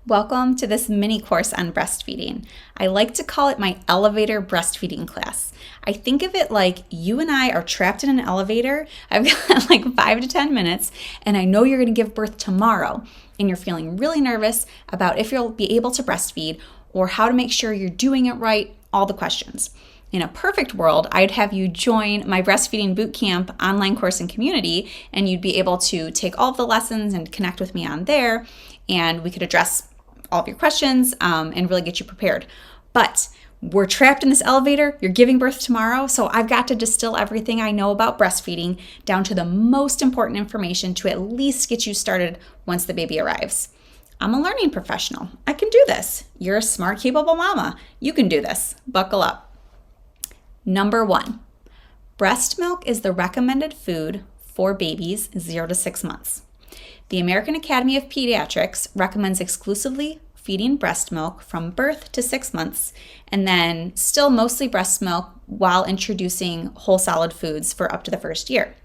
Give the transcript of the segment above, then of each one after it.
Welcome to this mini course on breastfeeding. I like to call it my elevator breastfeeding class. I think of it like you and I are trapped in an elevator. I've got like 5 to 10 minutes, and I know you're going to give birth tomorrow, and you're feeling really nervous about if you'll be able to breastfeed or how to make sure you're doing it right, all the questions. In a perfect world, I'd have you join my breastfeeding bootcamp online course and community, and you'd be able to take all of the lessons and connect with me on there, and we could address all of your questions and really get you prepared. But we're trapped in this elevator. You're giving birth tomorrow, so I've got to distill everything I know about breastfeeding down to the most important information to at least get you started once the baby arrives. I'm a learning professional. I can do this. You're a smart, capable mama. You can do this. Buckle up. Number 1, breast milk is the recommended food for babies 0 to 6 months. The American Academy of Pediatrics recommends exclusively feeding breast milk from birth to 6 months, and then still mostly breast milk while introducing whole solid foods for up to the first year.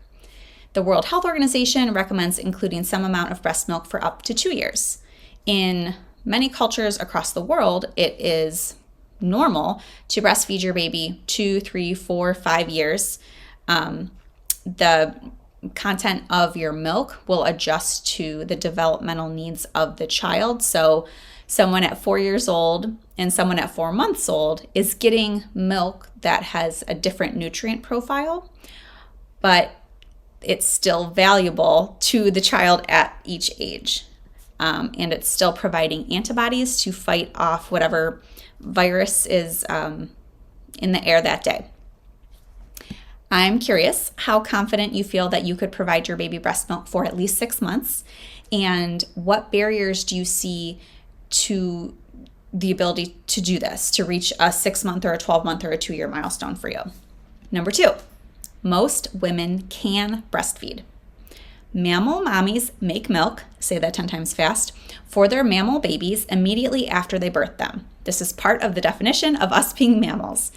The World Health Organization recommends including some amount of breast milk for up to 2 years. In many cultures across the world, it is normal to breastfeed your baby 2, 3, 4, 5 years. The content of your milk will adjust to the developmental needs of the child. So someone at 4 years old and someone at 4 months old is getting milk that has a different nutrient profile, but it's still valuable to the child at each age. And it's still providing antibodies to fight off whatever virus is in the air that day. I'm curious how confident you feel that you could provide your baby breast milk for at least 6 months, and what barriers do you see to the ability to do this, to reach a 6-month or a 12-month or a 2-year milestone for you. Number 2, most women can breastfeed. Mammal mommies make milk, say that 10 times fast, for their mammal babies immediately after they birth them. This is part of the definition of us being mammals.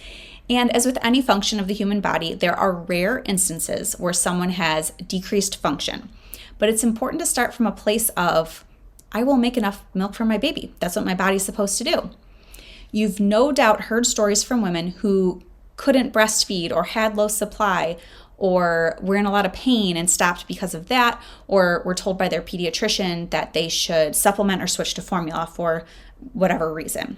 And as with any function of the human body, there are rare instances where someone has decreased function. But it's important to start from a place of, I will make enough milk for my baby. That's what my body's supposed to do. You've no doubt heard stories from women who couldn't breastfeed or had low supply or were in a lot of pain and stopped because of that, or were told by their pediatrician that they should supplement or switch to formula for whatever reason.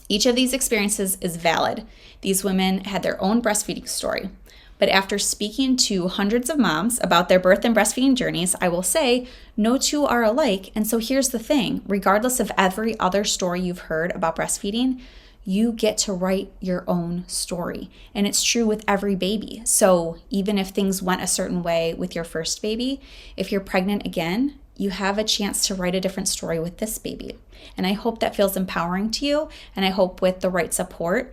Each of these experiences is valid. These women had their own breastfeeding story. But after speaking to hundreds of moms about their birth and breastfeeding journeys, I will say no two are alike. And so here's the thing, regardless of every other story you've heard about breastfeeding, you get to write your own story. And it's true with every baby. So even if things went a certain way with your first baby, if you're pregnant again, you have a chance to write a different story with this baby. And I hope that feels empowering to you. And I hope with the right support,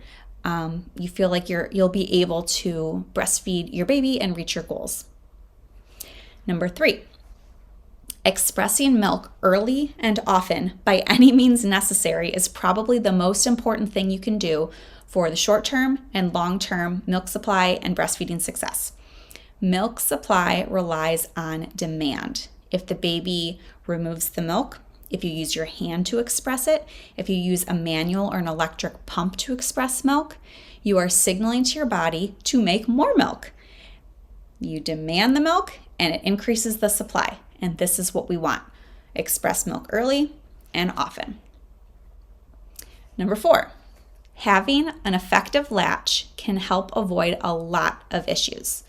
you feel like you'll be able to breastfeed your baby and reach your goals. Number 3, expressing milk early and often by any means necessary is probably the most important thing you can do for the short-term and long-term milk supply and breastfeeding success. Milk supply relies on demand. If the baby removes the milk, if you use your hand to express it, if you use a manual or an electric pump to express milk, you are signaling to your body to make more milk. You demand the milk and it increases the supply. And this is what we want. Express milk early and often. Number 4, having an effective latch can help avoid a lot of issues.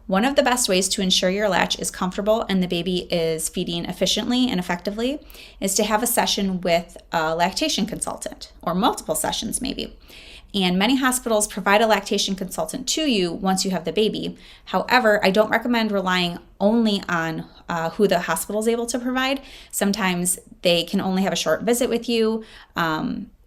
One of the best ways to ensure your latch is comfortable and the baby is feeding efficiently and effectively is to have a session with a lactation consultant, or multiple sessions maybe. And many hospitals provide a lactation consultant to you once you have the baby. However, I don't recommend relying only on who the hospital is able to provide. Sometimes they can only have a short visit with you.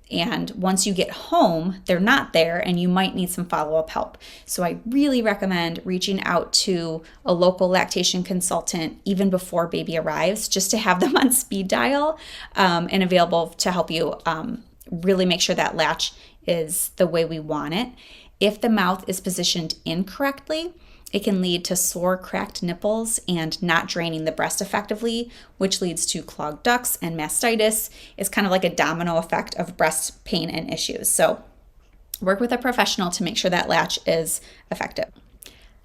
And once you get home, they're not there and you might need some follow-up help. So I really recommend reaching out to a local lactation consultant even before baby arrives, just to have them on speed dial and available to help you really make sure that latch is the way we want it. If the mouth is positioned incorrectly, It can lead to sore, cracked nipples and not draining the breast effectively, which leads to clogged ducts and mastitis. It's kind of like a domino effect of breast pain and issues. So work with a professional to make sure that latch is effective.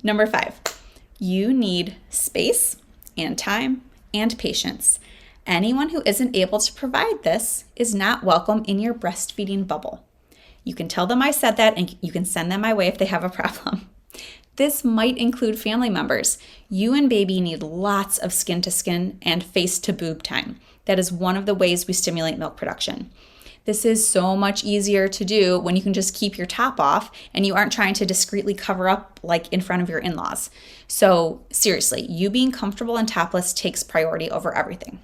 Number 5, you need space and time and patience. Anyone who isn't able to provide this is not welcome in your breastfeeding bubble. You can tell them I said that, and you can send them my way if they have a problem. This might include family members. You and baby need lots of skin-to-skin and face-to-boob time. That is one of the ways we stimulate milk production. This is so much easier to do when you can just keep your top off and you aren't trying to discreetly cover up like in front of your in-laws. So seriously, you being comfortable and topless takes priority over everything.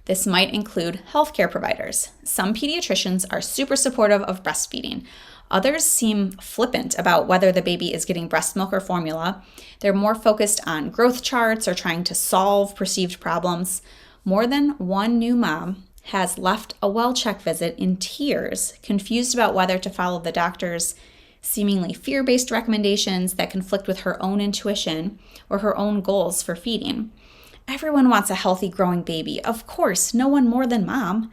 This might include healthcare providers. Some pediatricians are super supportive of breastfeeding. Others seem flippant about whether the baby is getting breast milk or formula. They're more focused on growth charts or trying to solve perceived problems. More than one new mom has left a well-check visit in tears, confused about whether to follow the doctor's seemingly fear-based recommendations that conflict with her own intuition or her own goals for feeding. Everyone wants a healthy, growing baby. Of course, no one more than mom.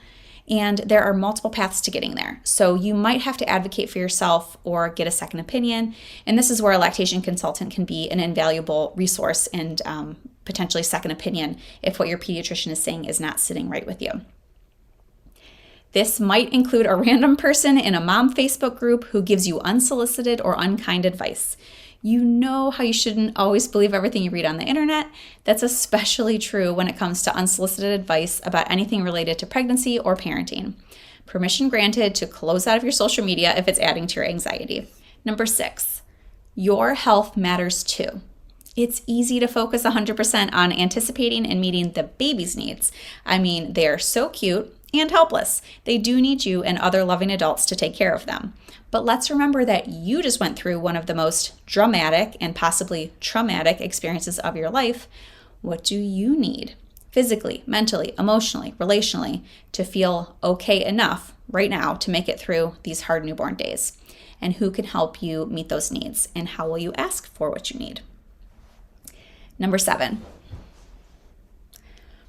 And there are multiple paths to getting there. So you might have to advocate for yourself or get a second opinion. And this is where a lactation consultant can be an invaluable resource and potentially second opinion if what your pediatrician is saying is not sitting right with you. This might include a random person in a mom Facebook group who gives you unsolicited or unkind advice. You know how you shouldn't always believe everything you read on the internet. That's especially true when it comes to unsolicited advice about anything related to pregnancy or parenting. Permission granted to close out of your social media if it's adding to your anxiety. Number 6, your health matters too. It's easy to focus 100% on anticipating and meeting the baby's needs. I mean, they're so cute and helpless. They do need you and other loving adults to take care of them. But let's remember that you just went through one of the most dramatic and possibly traumatic experiences of your life. What do you need? Physically, mentally, emotionally, relationally, to feel okay enough right now to make it through these hard newborn days? And who can help you meet those needs? And how will you ask for what you need? Number 7.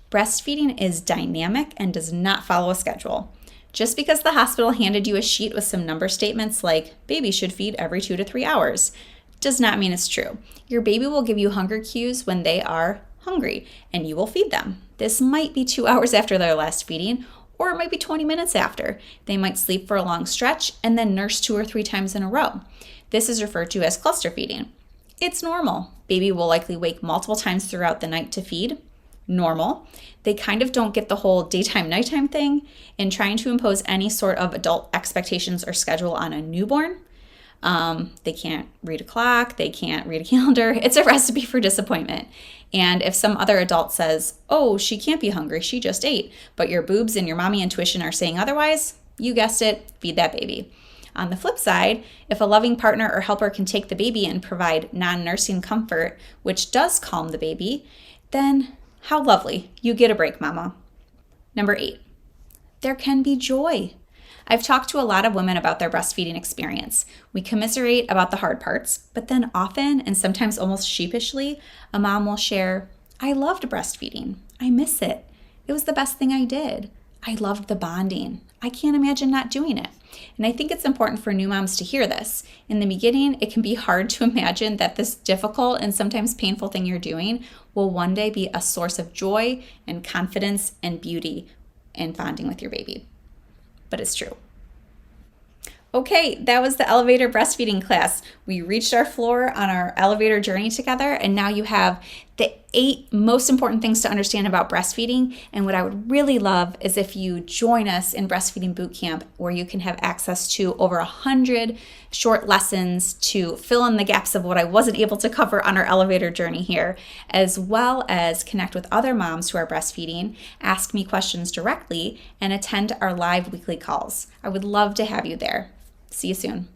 Breastfeeding is dynamic and does not follow a schedule. Just because the hospital handed you a sheet with some number statements like baby should feed every 2 to 3 hours does not mean it's true. Your baby will give you hunger cues when they are hungry and you will feed them. This might be 2 hours after their last feeding, or it might be 20 minutes after. They might sleep for a long stretch and then nurse 2 or 3 times in a row. This is referred to as cluster feeding. It's normal. Baby will likely wake multiple times throughout the night to feed. Normal. They kind of don't get the whole daytime, nighttime thing, and trying to impose any sort of adult expectations or schedule on a newborn. They can't read a clock. They can't read a calendar. It's a recipe for disappointment. And if some other adult says, oh, she can't be hungry, she just ate, but your boobs and your mommy intuition are saying otherwise, you guessed it, feed that baby. On the flip side, if a loving partner or helper can take the baby and provide non-nursing comfort, which does calm the baby, then how lovely. You get a break, mama. Number 8, there can be joy. I've talked to a lot of women about their breastfeeding experience. We commiserate about the hard parts, but then often, and sometimes almost sheepishly, a mom will share, I loved breastfeeding. I miss it. It was the best thing I did. I loved the bonding. I can't imagine not doing it. And I think it's important for new moms to hear this. In the beginning, it can be hard to imagine that this difficult and sometimes painful thing you're doing will one day be a source of joy and confidence and beauty and bonding with your baby. But it's true. Okay, that was the elevator breastfeeding class. We reached our floor on our elevator journey together, and now you have the 8 most important things to understand about breastfeeding. And what I would really love is if you join us in Breastfeeding Bootcamp, where you can have access to over 100 short lessons to fill in the gaps of what I wasn't able to cover on our elevator journey here, as well as connect with other moms who are breastfeeding, ask me questions directly, and attend our live weekly calls. I would love to have you there. See you soon.